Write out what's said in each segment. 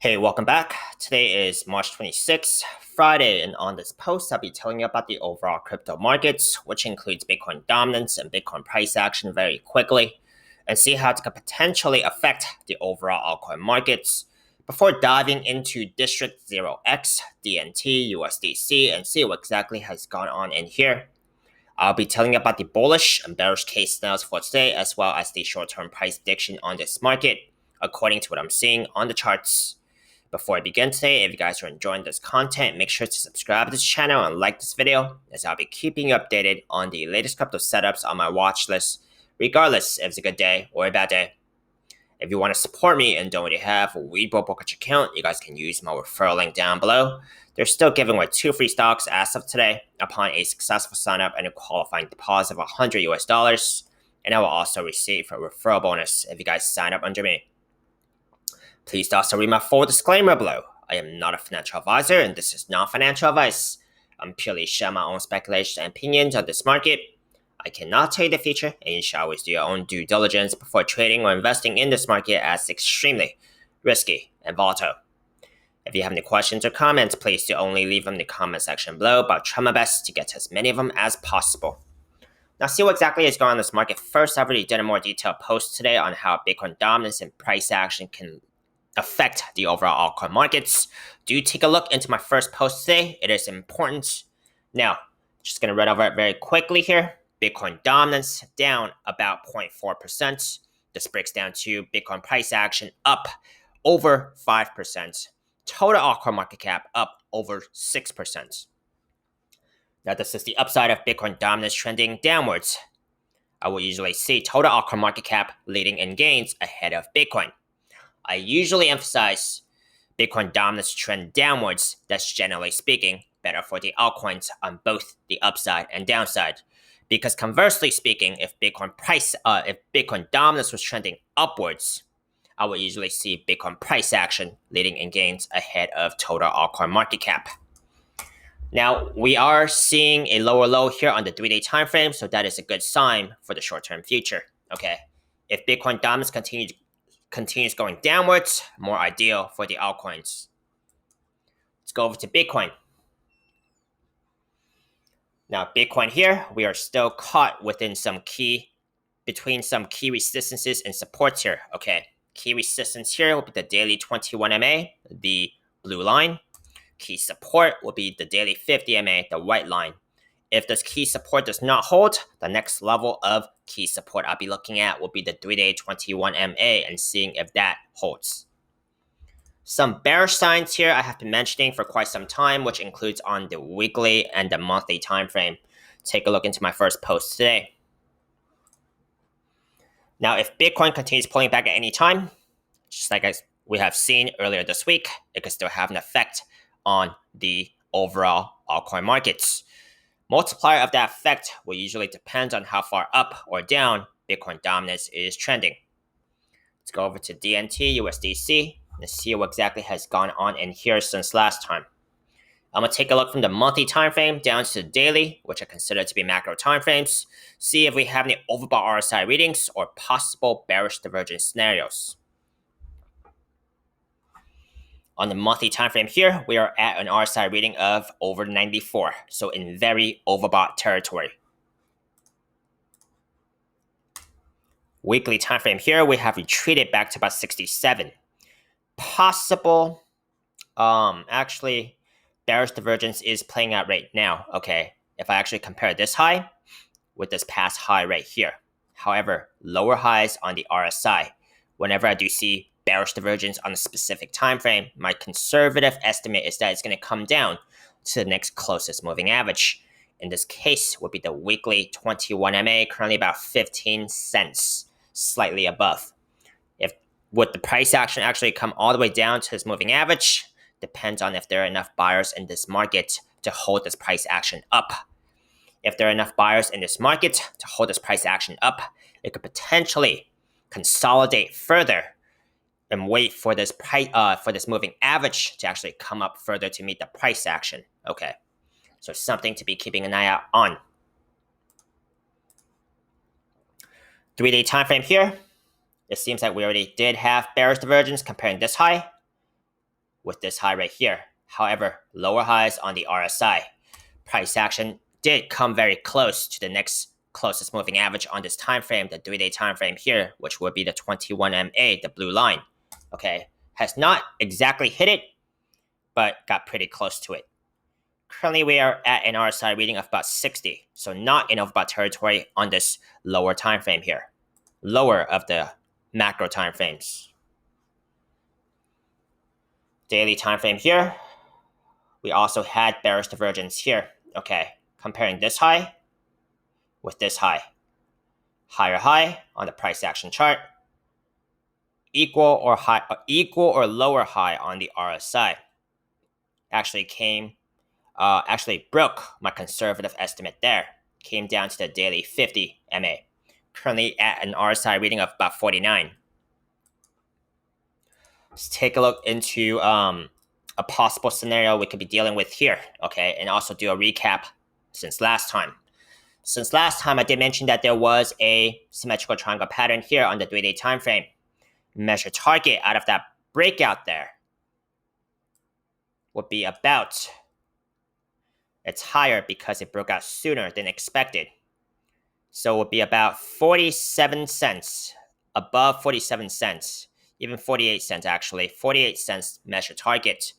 Hey, welcome back. Today is March 26th, Friday, and on this post, I'll be telling you about the overall crypto markets, which includes Bitcoin dominance and Bitcoin price action very quickly, and see how it could potentially affect the overall altcoin markets before diving into District0x, DNT, USDC, and see what exactly has gone on in here. I'll be telling you about the bullish and bearish case scenarios for today, as well as the short-term price prediction on this market, according to what I'm seeing on the charts. Before I begin today, if you guys are enjoying this content, make sure to subscribe to this channel and like this video, as I'll be keeping you updated on the latest crypto setups on my watch list, regardless if it's a good day or a bad day. If you want to support me and don't already have a Weeble brokerage account, you guys can use my referral link down below. They're still giving away 2 free stocks as of today upon a successful sign up and a qualifying deposit of $100, and I will also receive a referral bonus if you guys sign up under me. Please also read my full disclaimer below. I am not a financial advisor and this is not financial advice. I'm purely sharing my own speculation and opinions on this market. I cannot tell you the future, and you should always do your own due diligence before trading or investing in this market, as it's extremely risky and volatile. If you have any questions or comments, please do only leave them in the comment section below, but I'll try my best to get to as many of them as possible. Now, see what exactly is going on in this market. First, I've already done a more detailed post today on how Bitcoin dominance and price action can affect the overall altcoin markets. Do take a look into my first post today. It is important. Now, just going to run over it very quickly here. Bitcoin dominance down about 0.4%. This breaks down to Bitcoin price action up over 5%. Total altcoin market cap up over 6%. Now, this is the upside of Bitcoin dominance trending downwards. I will usually see total altcoin market cap leading in gains ahead of Bitcoin. I usually emphasize Bitcoin dominance trend downwards. That's generally speaking better for the altcoins on both the upside and downside. Because conversely speaking, if Bitcoin dominance was trending upwards, I would usually see Bitcoin price action leading in gains ahead of total altcoin market cap. Now, we are seeing a lower low here on the 3-day time frame, so that is a good sign for the short-term future. Okay, if Bitcoin dominance continues going downwards, more ideal for the altcoins. Let's go over to Bitcoin. Now, Bitcoin here, we are still caught between some key resistances and supports here. Okay, key resistance here will be the daily 21 MA, the blue line. Key support will be the daily 50 MA, the white line. If this key support does not hold, the next level of key support I'll be looking at will be the 3-day 21 MA and seeing if that holds. Some bearish signs here I have been mentioning for quite some time, which includes on the weekly and the monthly time frame. Take a look into my first post today. Now, if Bitcoin continues pulling back at any time, just like we have seen earlier this week, it could still have an effect on the overall altcoin markets. Multiplier of that effect will usually depend on how far up or down Bitcoin dominance is trending. Let's go over to DNT USDC and see what exactly has gone on in here since last time. I'm going to take a look from the monthly time frame down to the daily, which I consider to be macro time frames, see if we have any overbought RSI readings or possible bearish divergence scenarios. On the monthly time frame here, we are at an RSI reading of over 94, so in very overbought territory. Weekly time frame here, we have retreated back to about 67. Possible, actually, bearish divergence is playing out right now. Okay, if I actually compare this high with this past high right here. However, lower highs on the RSI. Whenever I do see bearish divergence on a specific time frame, my conservative estimate is that it's going to come down to the next closest moving average. In this case, would be the weekly 21 MA, currently about 15 cents, slightly above. Would the price action actually come all the way down to this moving average? Depends on if there are enough buyers in this market to hold this price action up. If there are enough buyers in this market to hold this price action up, it could potentially consolidate further and wait for this moving average to actually come up further to meet the price action. Okay, so something to be keeping an eye out on. 3-day time frame here. It seems like we already did have bearish divergence comparing this high with this high right here. However, lower highs on the RSI. Price action did come very close to the next closest moving average on this time frame, the 3-day time frame here, which would be the 21 MA, the blue line. Okay, has not exactly hit it, but got pretty close to it. Currently, we are at an RSI reading of about 60, so not in overbought territory on this lower time frame here, lower of the macro time frames. Daily time frame here, we also had bearish divergence here. Okay, comparing this high with this high. Higher high on the price action chart, equal or lower high on the RSI. Actually broke my conservative estimate there. Came down to the daily 50 MA. Currently at an RSI reading of about 49. Let's take a look into a possible scenario we could be dealing with here, okay, and also do a recap since last time. Since last time, I did mention that there was a symmetrical triangle pattern here on the 3-day time frame. Measure target out of that breakout there would be about, it's higher because it broke out sooner than expected. So it would be about 47 cents, above 47 cents, even 48 cents actually, 48 cents measure target.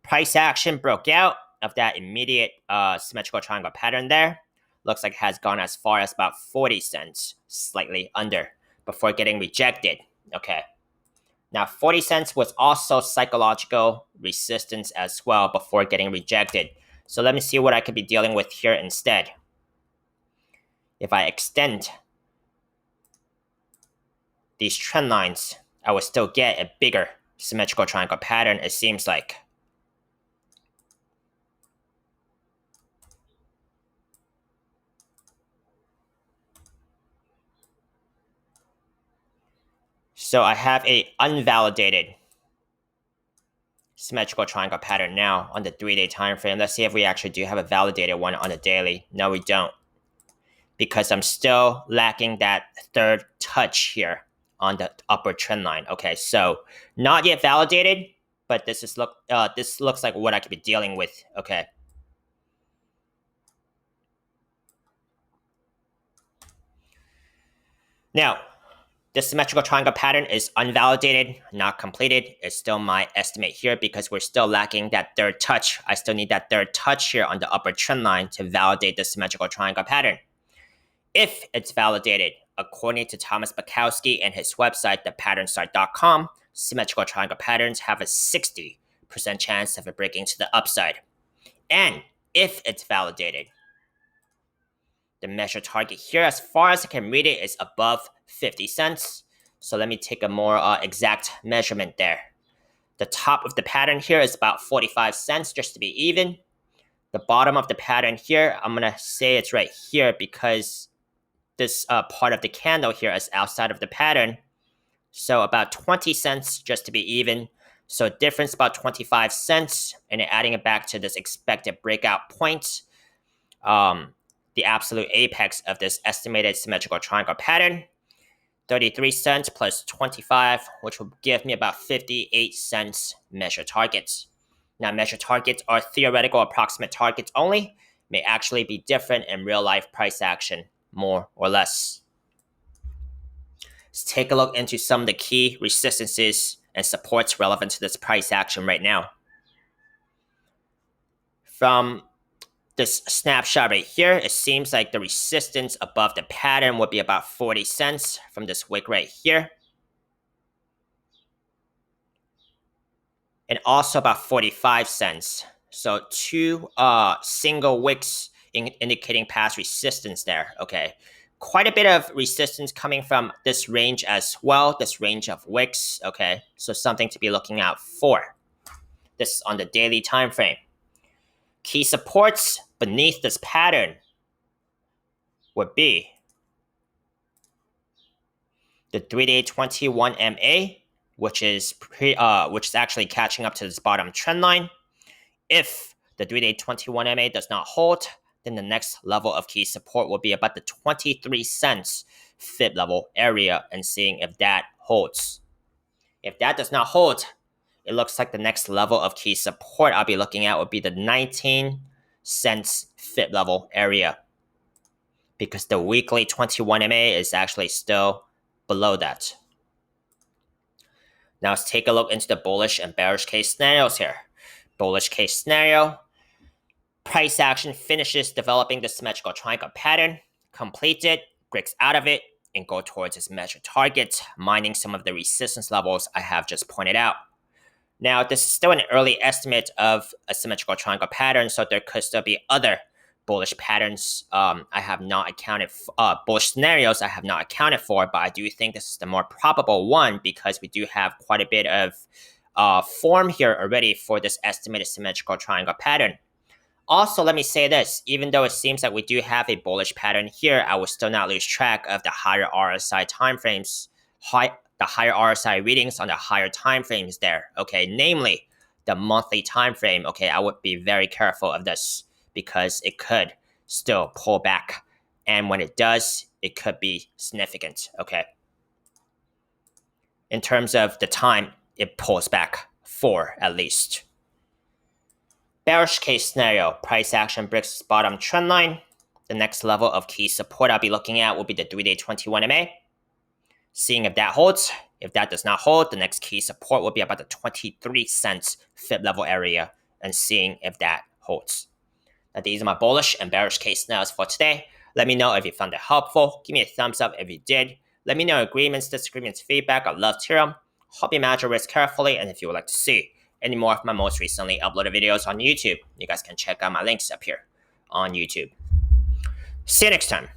Price action broke out of that immediate symmetrical triangle pattern there. Looks like it has gone as far as about 40 cents, slightly under, before getting rejected. Okay. Now, 40 cents was also psychological resistance as well before getting rejected. So let me see what I could be dealing with here instead. If I extend these trend lines, I will still get a bigger symmetrical triangle pattern, it seems like. So I have a unvalidated symmetrical triangle pattern now on the 3-day time frame. Let's see if we actually do have a validated one on the daily. No, we don't, because I'm still lacking that third touch here on the upward trend line. Okay, so not yet validated, but this looks like what I could be dealing with. Okay. Now, the symmetrical triangle pattern is unvalidated, not completed. It's still my estimate here because we're still lacking that third touch. I still need that third touch here on the upper trend line to validate the symmetrical triangle pattern. If it's validated, according to Thomas Bukowski and his website, thepatternstart.com, symmetrical triangle patterns have a 60% chance of it breaking to the upside. And if it's validated, the measure target here, as far as I can read it, is above 50 cents. So let me take a more exact measurement there. The top of the pattern here is about 45 cents, just to be even. The bottom of the pattern here, I'm going to say it's right here because this part of the candle here is outside of the pattern. So about 20 cents, just to be even. So difference about 25 cents, and adding it back to this expected breakout point. The absolute apex of this estimated symmetrical triangle pattern, 33 cents plus 25, which will give me about 58 cents measure targets. Now, measure targets are theoretical approximate targets only, may actually be different in real life price action, more or less. Let's take a look into some of the key resistances and supports relevant to this price action right now. From this snapshot right here, it seems like the resistance above the pattern would be about 40 cents from this wick right here. And also about 45 cents. So two single wicks indicating past resistance there. Okay. Quite a bit of resistance coming from this range as well, this range of wicks. Okay. So something to be looking out for. This is on the daily time frame. Key supports beneath this pattern would be the 3-day 21 MA, which is actually catching up to this bottom trend line. If the 3-day 21 MA does not hold, then the next level of key support will be about the 23 cents fib level area, and seeing if that holds. If that does not hold, it looks like the next level of key support I'll be looking at would be the 19 cents fit level area, because the weekly 21 MA is actually still below that. Now let's take a look into the bullish and bearish case scenarios here. Bullish case scenario, price action finishes developing the symmetrical triangle pattern, complete it, breaks out of it, and go towards its measured target, mining some of the resistance levels I have just pointed out. Now, this is still an early estimate of a symmetrical triangle pattern, so there could still be other bullish patterns I have not accounted for, bullish scenarios I have not accounted for, but I do think this is the more probable one because we do have quite a bit of form here already for this estimated symmetrical triangle pattern. Also, let me say this, even though it seems like we do have a bullish pattern here, I will still not lose track of the higher RSI timeframes, the higher RSI readings on the higher timeframes there, okay? Namely, the monthly timeframe, okay? I would be very careful of this because it could still pull back. And when it does, it could be significant, okay? In terms of the time it pulls back for, at least. Bearish case scenario, price action breaks its bottom trend line. The next level of key support I'll be looking at will be the 3-day 21 MA. Seeing if that holds. If that does not hold, the next key support will be about the 23 cents fit level area, and seeing if that holds. Now, these are my bullish and bearish case scenarios for today. Let me know if you found it helpful. Give me a thumbs up if you did. Let me know agreements, disagreements, feedback. I'd love to hear them. Hope you manage your risk carefully, and if you would like to see any more of my most recently uploaded videos on YouTube, you guys can check out my links up here on YouTube. See you next time.